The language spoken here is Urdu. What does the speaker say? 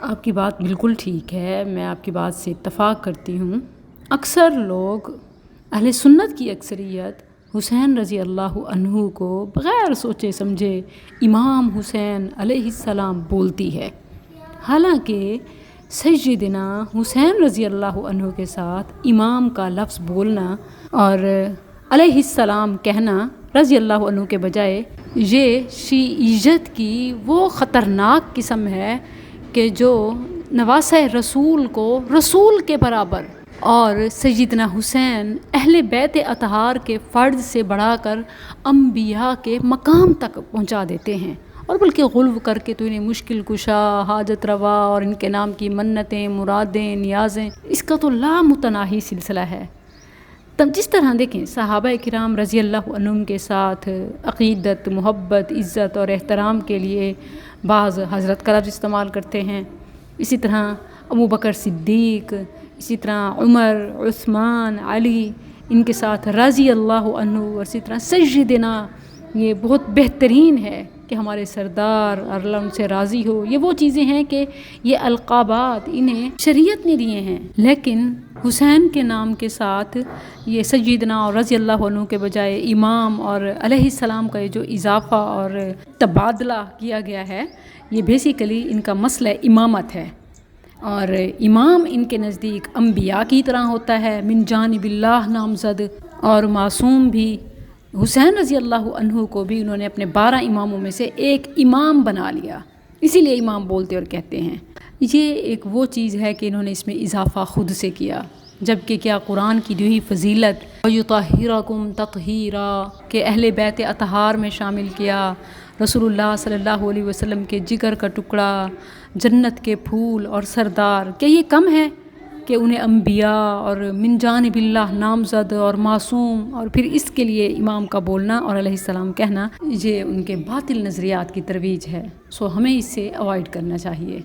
آپ کی بات بالکل ٹھیک ہے، میں آپ کی بات سے اتفاق کرتی ہوں۔ اکثر لوگ، اہل سنت کی اکثریت حسین رضی اللہ عنہ کو بغیر سوچے سمجھے امام حسین علیہ السلام بولتی ہے، حالانکہ سیدنا حسین رضی اللہ عنہ کے ساتھ امام کا لفظ بولنا اور علیہ السلام کہنا رضی اللہ عنہ کے بجائے یہ شیعیت کی وہ خطرناک قسم ہے کہ جو نواسہ رسول کو رسول کے برابر اور سیدنا حسین اہل بیت اطہار کے فرد سے بڑھا کر انبیاء کے مقام تک پہنچا دیتے ہیں، اور بلکہ غلو کر کے تو انہیں مشکل کشا، حاجت روا اور ان کے نام کی منتیں، مرادیں، نیازیں، اس کا تو لامتناہی سلسلہ ہے۔ تب جس طرح دیکھیں صحابہ کرام رضی اللہ عنہم کے ساتھ عقیدت، محبت، عزت اور احترام کے لیے بعض حضرت کا لفظ استعمال کرتے ہیں، اسی طرح ابو بکر صدیق، اسی طرح عمر، عثمان، علی، ان کے ساتھ رضی اللہ عنہ، اور اسی طرح سیدنا، یہ بہت بہترین ہے کہ ہمارے سردار اور اللہ ان سے راضی ہو۔ یہ وہ چیزیں ہیں کہ یہ القابات انہیں شریعت نے دیے ہیں، لیکن حسین کے نام کے ساتھ یہ سیدنا اور رضی اللہ عنہ کے بجائے امام اور علیہ السلام کا یہ جو اضافہ اور تبادلہ کیا گیا ہے، یہ بیسیکلی ان کا مسئلہ امامت ہے، اور امام ان کے نزدیک انبیاء کی طرح ہوتا ہے، من جانب اللہ نامزد اور معصوم بھی۔ حسین رضی اللہ عنہ کو بھی انہوں نے اپنے 12 اماموں میں سے ایک امام بنا لیا، اسی لیے امام بولتے اور کہتے ہیں۔ یہ ایک وہ چیز ہے کہ انہوں نے اس میں اضافہ خود سے کیا، جبکہ کیا قرآن کی دی ہوئی فضیلت وَيُطَهِّرَكُمْ تَطْهِيرًا کہ اہل بیت اطہار میں شامل کیا، رسول اللہ صلی اللہ علیہ وسلم کے جگر کا ٹکڑا، جنت کے پھول اور سردار، کیا یہ کم ہے کہ انہیں انبیاء اور من جانب اللہ نامزد اور معصوم، اور پھر اس کے لیے امام کا بولنا اور علیہ السلام کہنا، یہ ان کے باطل نظریات کی ترویج ہے، سو ہمیں اس سے اوائڈ کرنا چاہیے۔